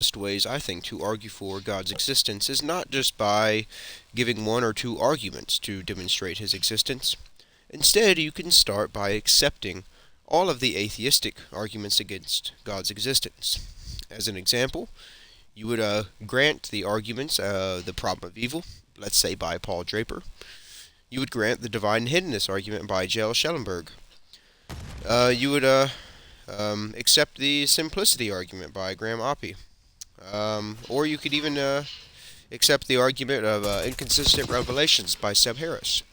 simplest ways, I think, to argue for God's existence is not just by giving one or two arguments to demonstrate his existence. Instead, you can start by accepting all of the atheistic arguments against God's existence. As an example, you would grant the arguments, the problem of evil, let's say by Paul Draper. You would grant the divine hiddenness argument by J.L. Schellenberg. You would accept the simplicity argument by Graham Oppy. Or you could even accept the argument of inconsistent revelations by Seb Harris.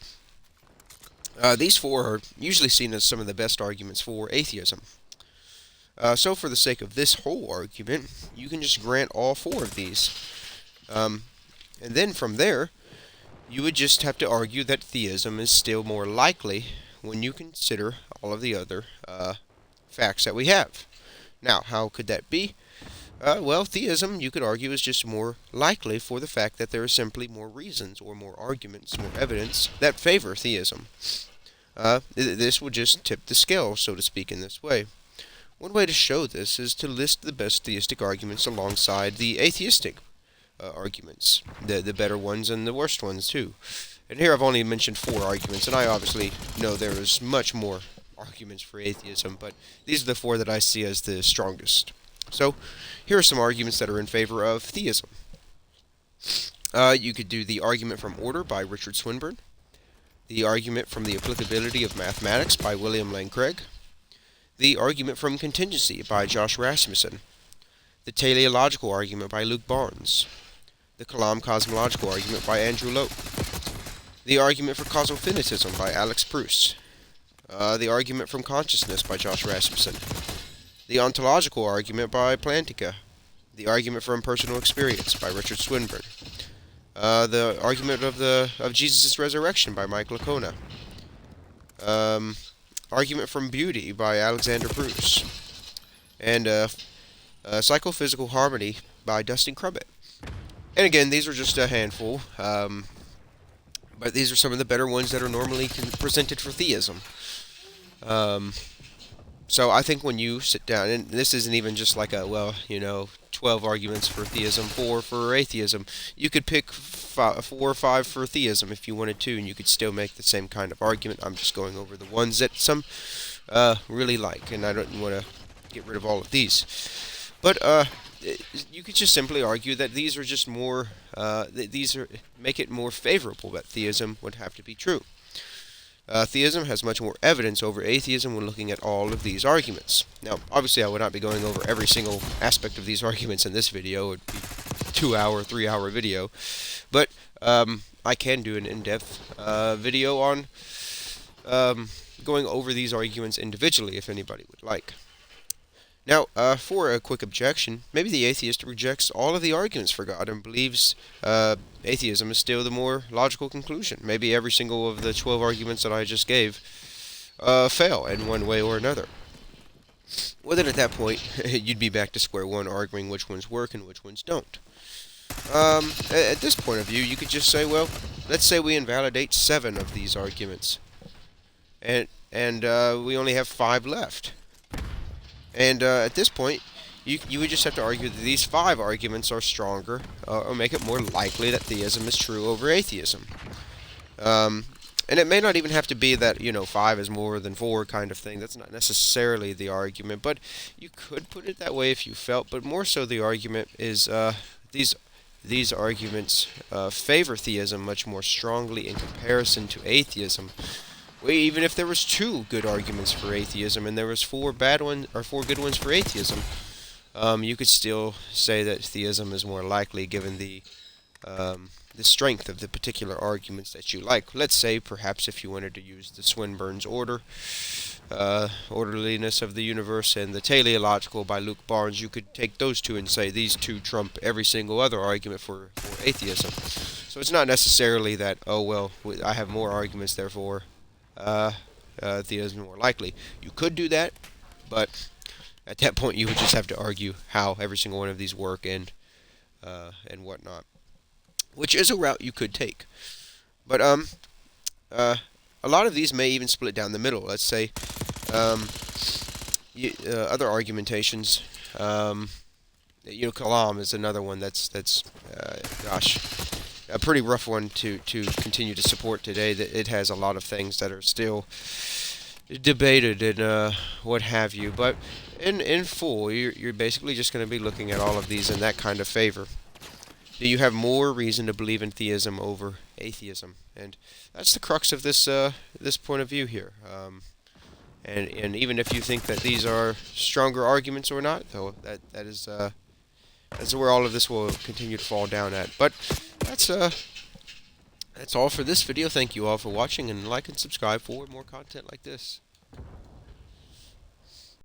These four are usually seen as some of the best arguments for atheism. So for the sake of this whole argument, you can just grant all four of these. And then from there, you would just have to argue that theism is still more likely when you consider all of the other facts that we have. Now, how could that be? Well, theism, you could argue, is just more likely for the fact that there are simply more reasons or more arguments, more evidence that favor theism. This would just tip the scale, so to speak, in this way. One way to show this is to list the best theistic arguments alongside the atheistic arguments, the better ones and the worst ones too. And here I've only mentioned four arguments, and I obviously know there is much more arguments for atheism, but these are the four that I see as the strongest. So, here are some arguments that are in favor of theism. You could do the argument from order by Richard Swinburne, the argument from the applicability of mathematics by William Lane Craig, the argument from contingency by Josh Rasmussen, the teleological argument by Luke Barnes, the Kalam cosmological argument by Andrew Lope, the argument for causal finitism by Alex Proust, the argument from consciousness by Josh Rasmussen, the ontological argument by Plantinga, the argument from personal experience by Richard Swinburne, the argument of Jesus' resurrection by Mike Licona, argument from beauty by Alexander Bruce, and psychophysical harmony by Dustin Crummett. And again, these are just a handful, but these are some of the better ones that are normally presented for theism. So I think when you sit down, and this isn't even just like 12 arguments for theism, 4 for atheism. You could pick 4 or 5 for theism if you wanted to, and you could still make the same kind of argument. I'm just going over the ones that some really like, and I don't want to get rid of all of these. But you could just simply argue that these are just more, make it more favorable that theism would have to be true. Theism has much more evidence over atheism when looking at all of these arguments. Now, obviously, I would not be going over every single aspect of these arguments in this video. It would be a 2-hour, 3-hour video. But I can do an in-depth video on going over these arguments individually if anybody would like. Now, for a quick objection, maybe the atheist rejects all of the arguments for God and believes atheism is still the more logical conclusion. Maybe every single of the 12 arguments that I just gave fail in one way or another. Well, then at that point, you'd be back to square one, arguing which ones work and which ones don't. At this point of view, you could just say, well, let's say we invalidate 7 of these arguments, and we only have 5 left. And at this point, you would just have to argue that these 5 arguments are stronger, or make it more likely that theism is true over atheism. And it may not even have to be that, 5 is more than 4 kind of thing. That's not necessarily the argument, but you could put it that way if you felt. But more so the argument is these arguments favor theism much more strongly in comparison to atheism. Even if there was 2 good arguments for atheism and there was 4 bad ones or 4 good ones for atheism, you could still say that theism is more likely given the strength of the particular arguments that you like. Let's say perhaps if you wanted to use the Swinburne's orderliness of the universe and the teleological by Luke Barnes, you could take those 2 and say these 2 trump every single other argument for atheism. So it's not necessarily that, oh well, I have more arguments, therefore theism is more likely. You could do that, but at that point you would just have to argue how every single one of these work and whatnot, which is a route you could take. But a lot of these may even split down the middle. Let's say other argumentations Kalam is another one that's gosh, a pretty rough one to continue to support today. That it has a lot of things that are still debated and what have you. But in full, you're basically just going to be looking at all of these in that kind of favor. Do you have more reason to believe in theism over atheism? And that's the crux of this point of view here. And even if you think that these are stronger arguments or not, though, that is that's where all of this will continue to fall down at. But that's all for this video. Thank you all for watching, and like and subscribe for more content like this.